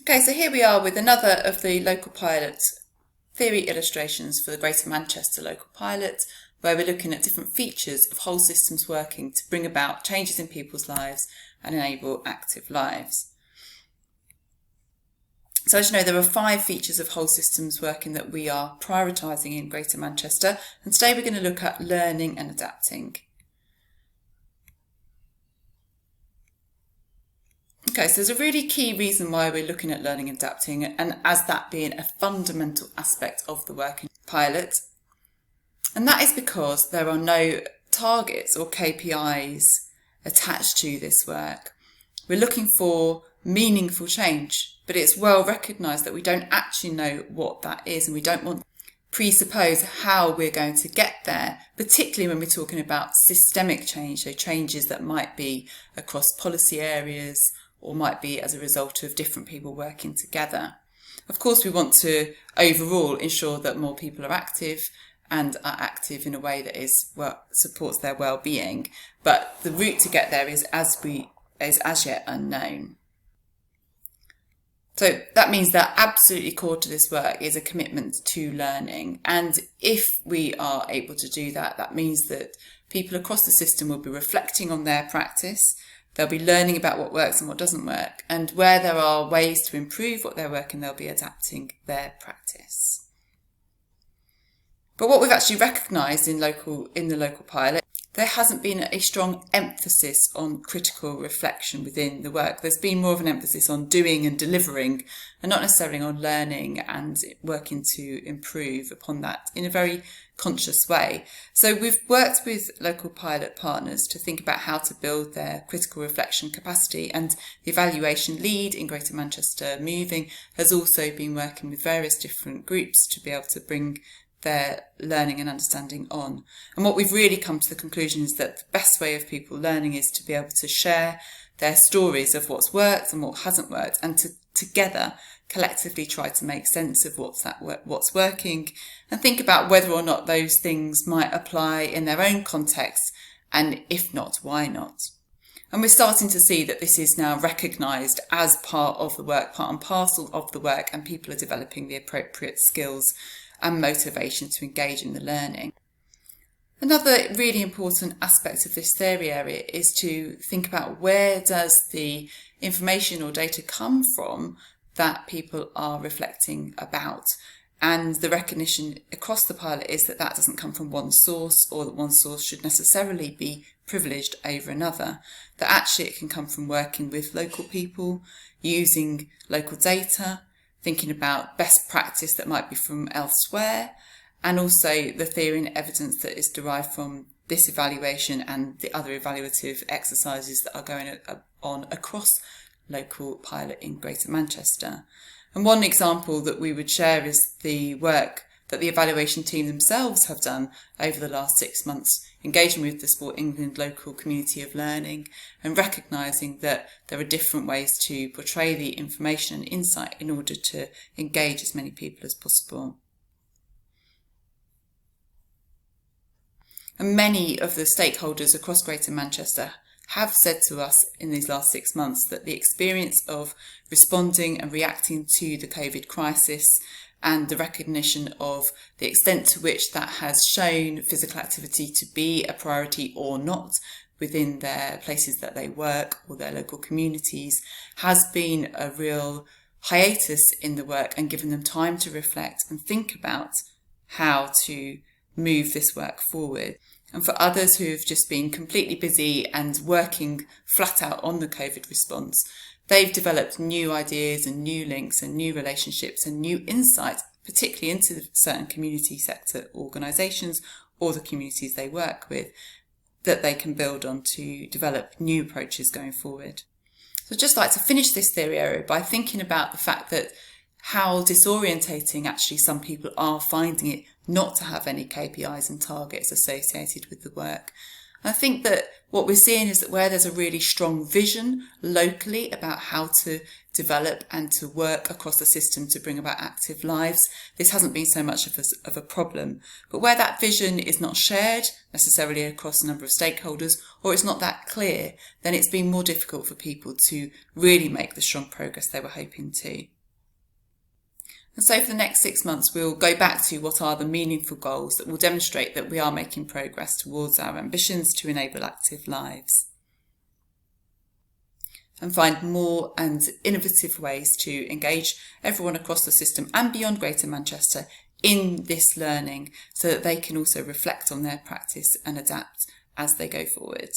Okay, so here we are with another of the local pilot theory illustrations for the Greater Manchester local pilot, where we're looking at different features of whole systems working to bring about changes in people's lives and enable active lives. So as you know, there are 5 features of whole systems working that we are prioritising in Greater Manchester, and today we're going to look at learning and adapting. Okay, so there's a really key reason why we're looking at learning and adapting, and as that being a fundamental aspect of the working pilot. And that is because there are no targets or KPIs attached to this work. We're looking for meaningful change, but it's well recognised that we don't actually know what that is, and we don't want to presuppose how we're going to get there, particularly when we're talking about systemic change, so changes that might be across policy areas or might be as a result of different people working together. Of course, we want to overall ensure that more people are active and are active in a way that supports their well-being, but the route to get there is as yet unknown. So that means that absolutely core to this work is a commitment to learning, and if we are able to do that, that means that people across the system will be reflecting on their practice. They'll be learning about what works and what doesn't work, and where there are ways to improve what they're working, they'll be adapting their practice. But what we've actually recognised in the local pilot, there hasn't been a strong emphasis on critical reflection within the work. There's been more of an emphasis on doing and delivering, and not necessarily on learning and working to improve upon that in a very conscious way. So we've worked with local pilot partners to think about how to build their critical reflection capacity, and the evaluation lead in Greater Manchester Moving has also been working with various different groups to be able to bring their learning and understanding on. And what we've really come to the conclusion is that the best way of people learning is to be able to share their stories of what's worked and what hasn't worked, and to together collectively try to make sense of what's working, and think about whether or not those things might apply in their own context, and if not, why not. And we're starting to see that this is now recognised as part of the work, part and parcel of the work, and people are developing the appropriate skills and motivation to engage in the learning. Another really important aspect of this theory area is to think about where does the information or data come from that people are reflecting about. And the recognition across the pilot is that that doesn't come from one source, or that one source should necessarily be privileged over another, that actually it can come from working with local people, using local data, thinking about best practice that might be from elsewhere, and also the theory and evidence that is derived from this evaluation and the other evaluative exercises that are going on across local pilot in Greater Manchester. And one example that we would share is the work that the evaluation team themselves have done over the last 6 months, engaging with the Sport England local community of learning and recognising that there are different ways to portray the information and insight in order to engage as many people as possible. And many of the stakeholders across Greater Manchester have said to us in these last 6 months that the experience of responding and reacting to the COVID crisis, and the recognition of the extent to which that has shown physical activity to be a priority or not within their places that they work or their local communities, has been a real hiatus in the work and given them time to reflect and think about how to move this work forward. And for others who have just been completely busy and working flat out on the COVID response, they've developed new ideas and new links and new relationships and new insights, particularly into certain community sector organisations or the communities they work with, that they can build on to develop new approaches going forward. So I'd just like to finish this theory area by thinking about the fact that how disorientating actually some people are finding it not to have any KPIs and targets associated with the work. I think that what we're seeing is that where there's a really strong vision locally about how to develop and to work across the system to bring about active lives, this hasn't been so much of a problem. But where that vision is not shared necessarily across a number of stakeholders, or it's not that clear, then it's been more difficult for people to really make the strong progress they were hoping to. And so for the next 6 months, we'll go back to what are the meaningful goals that will demonstrate that we are making progress towards our ambitions to enable active lives. And find more and innovative ways to engage everyone across the system and beyond Greater Manchester in this learning, so that they can also reflect on their practice and adapt as they go forward.